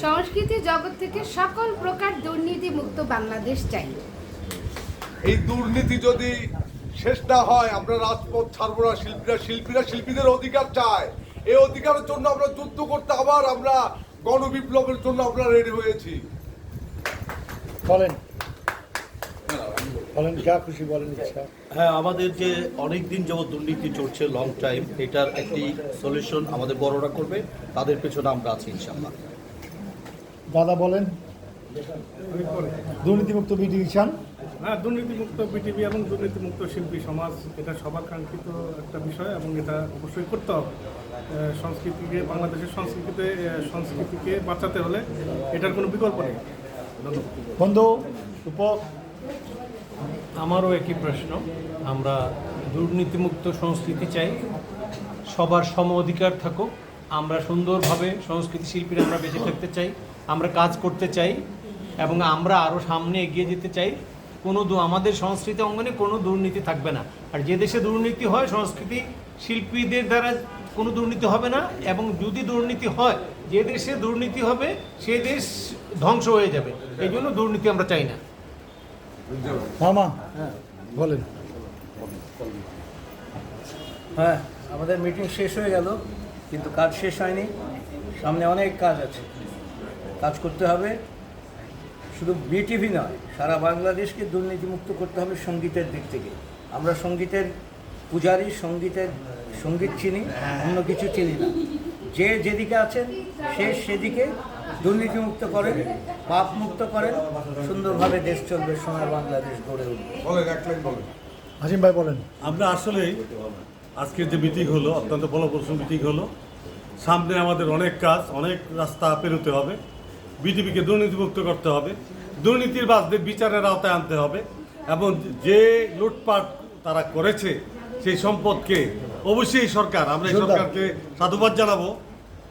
সংস্কৃতি জগৎ থেকে সকল প্রকার দুর্নীতি মুক্ত বাংলাদেশ চাই। এই দুর্নীতি যদি শেষ না হয় আমরা রাজপথ ছাড়বো না। শিল্পীরা শিল্পীদের অধিকার চায়। এই অধিকারের জন্য আমরা যুদ্ধ করতে আবার আমরা গণবিপ্লবের জন্য আমরা রেডি হয়েছি। বলেন বলেন যা খুশি বলেন ইচ্ছা। হ্যাঁ, আমাদের যে অনেক দিন যাবত দুর্নীতি চলছে লং টাইম, এটার একটি সলিউশন আমাদের বড়রা করবে, তাদের পেছনে আমরা আছি ইনশাআল্লাহ। দাদা বলেন দুর্নীতিমুক্ত বিটিভি চান? হ্যাঁ, দুর্নীতিমুক্ত বিটিভি এবং দুর্নীতিমুক্ত শিল্পী সমাজ এটা সবার কাঙ্ক্ষিত একটা বিষয় এবং এটা অবশ্যই করতে হবে। বাংলাদেশের সংস্কৃতিকে বাঁচাতে হলে এটার কোনো বিকল্প নেই। ধন্যবাদ। বন্ধু উপক আমারও একই প্রশ্ন। আমরা দুর্নীতিমুক্ত সংস্কৃতি চাই, সবার সম অধিকার থাকুক, আমরা সুন্দরভাবে সংস্কৃতি শিল্পীরা আমরা বেঁচে থাকতে চাই, আমরা কাজ করতে চাই এবং আমরা আরও সামনে এগিয়ে যেতে চাই। আমাদের সংস্কৃতি অঙ্গনে কোনো দুর্নীতি থাকবে না। আর যে দেশে দুর্নীতি হয় সংস্কৃতি শিল্পীদের দ্বারা কোনো দুর্নীতি হবে না, এবং যদি দুর্নীতি হয় যে দেশে দুর্নীতি হবে সে দেশ ধ্বংস হয়ে যাবে। এই জন্য দুর্নীতি আমরা চাই না। মামা বলেন। হ্যাঁ, আমাদের মিটিং শেষ হয়ে গেল কিন্তু কাজ শেষ হয়নি। সামনে অনেক কাজ আছে, কাজ করতে হবে। শুধু বিটিভি নয়, সারা বাংলাদেশকে দুর্নীতিমুক্ত করতে হবে সঙ্গীতের দিক থেকে। আমরা সঙ্গীতের পূজারী, সঙ্গীত চিনি, অন্য কিছু চিনি না। যে যেদিকে আছেন সে সেদিকে দুর্নীতিমুক্ত করেন, পাপমুক্ত করেন, সুন্দরভাবে দেশ চলবে, সোনার বাংলাদেশ গড়ে উঠবে। হাসিম ভাই বলেন। আমরা আসলেই আজকের যে মিটিং হলো অত্যন্ত ফলপ্রসূ মিটিং হলো। সামনে আমাদের অনেক কাজ, অনেক রাস্তা পেরোতে হবে। বিটিভিকে দুর্নীতিমুক্ত করতে হবে, দুর্নীতিবাজদের বিচারের আওতায় আনতে হবে এবং যে লুটপাট তারা করেছে সেই সম্পদকে অবশ্যই আমরা এই সরকারকে সাধুবাদ জানাবো।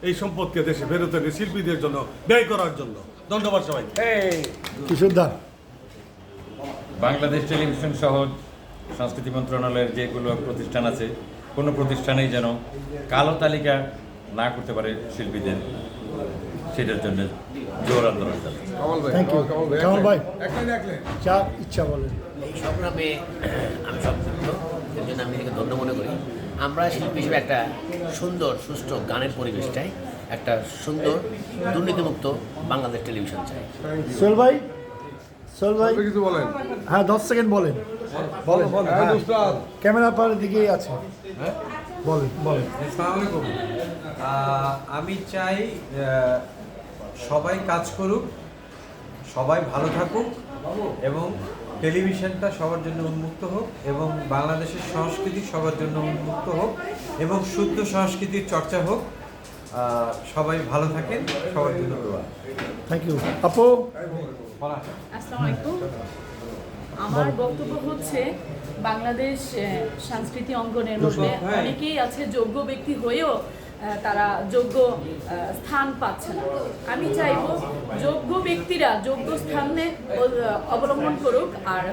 এই সম্পদকে দেশে ফেরত এনে শিল্পীদের জন্য ব্যয় করার জন্য। ধন্যবাদ সবাইকে। কিশোরদা। বাংলাদেশ টেলিভিশন সহ সংস্কৃতি মন্ত্রণালয়ের যেগুলো প্রতিষ্ঠান আছে, কোনো প্রতিষ্ঠানেই যেন কালো তালিকা না করতে পারে শিল্পীদের, সেটার জন্য জোর আন্দোলন চালাচ্ছে। থ্যাংক ইউ কামাল ভাই। যা ইচ্ছা বলেন। এই সংগ্রামে আমি সম্পৃক্ত, এর জন্য আমি এটাকে ধন্য মনে করি। আমরা শিল্পী হিসেবে একটা সুন্দর সুষ্ঠু গানের পরিবেশ চাই, একটা সুন্দর দুর্নীতিমুক্ত বাংলাদেশ টেলিভিশন চাই। সোহেল ভাই, কিছু বলেন। হ্যাঁ 10 সেকেন্ড বলেন। বলেন ক্যামেরা পার দিকেই আছে। বলেন বলেন। আসসালামু আলাইকুম। আমি চাই সবাই কাজ করুক, সবাই ভালো থাকুক এবং টেলিভিশনটা সবার জন্য উন্মুক্ত হোক এবং বাংলাদেশের সংস্কৃতি সবার জন্য উন্মুক্ত হোক এবং শুদ্ধ সংস্কৃতির চর্চা হোক। সবাই ভালো থাকেন, সবার জন্য দোয়া। Thank you. আপু। আসসালামু আলাইকুম। আমার বক্তব্য হচ্ছে, বাংলাদেশ সংস্কৃতি অঙ্গনের মধ্যে অনেকেই আছে যোগ্য ব্যক্তি হয়েও তারা যোগ্য স্থান পাচ্ছে না। আমি চাইব যোগ্য ব্যক্তিরা যোগ্য স্থানে অবলম্বন করুক, আর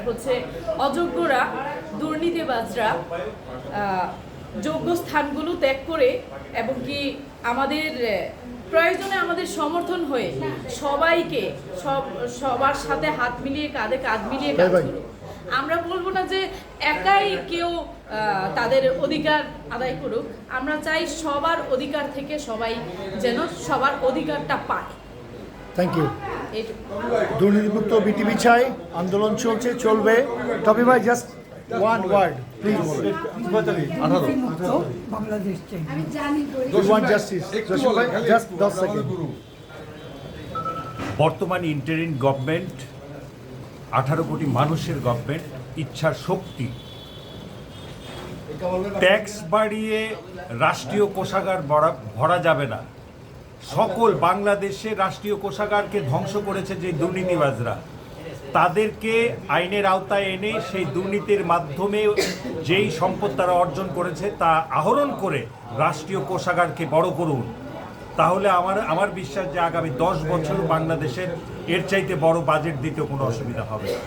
অযোগ্যরা, দুর্নীতিবাজরা যোগ্য স্থানগুলো ত্যাগ করে এবং কি আমাদের প্রয়োজনে আমাদের সমর্থন হয়ে সবাইকে সবার সাথে হাত মিলিয়ে, কাঁধে কাঁধ মিলিয়ে কাজ করুক। আমরা বলবো না যে একাই কেউ তাদের অধিকার আদায় করুক। আমরা চাই সবার অধিকার থেকে সবাই যেন সবার অধিকারটা পায়। Thank you. দুর্নীতিমুক্ত বিটিভি চাই, আন্দোলন চলছে, চলবে। তবে ভাই just one word please. Bangladesh চাই। আমি জানি জাস্টিস। Just 10 second. বর্তমান ইন্টারিম গভর্নমেন্ট 18 কোটি মানুষের গভর্নমেন্ট, ইচ্ছার শক্তি। ট্যাক্স বাড়িয়ে রাষ্ট্রীয় কোষাগার ভরা যাবে না। সকল বাংলাদেশের রাষ্ট্রীয় কোষাগারকে ধ্বংস করেছে যে দুর্নীতিবাজরা, তাদেরকে আইনের আওতায় এনে সেই দুর্নীতির মাধ্যমে যেই সম্পদ তারা অর্জন করেছে তা আহরণ করে রাষ্ট্রীয় কোষাগারকে বড় করুন। তাহলে আমার বিশ্বাস যে আগামী 10 বছর বাংলাদেশের এর চাইতে বড় বাজেট দিতে কোনো অসুবিধা হবে না।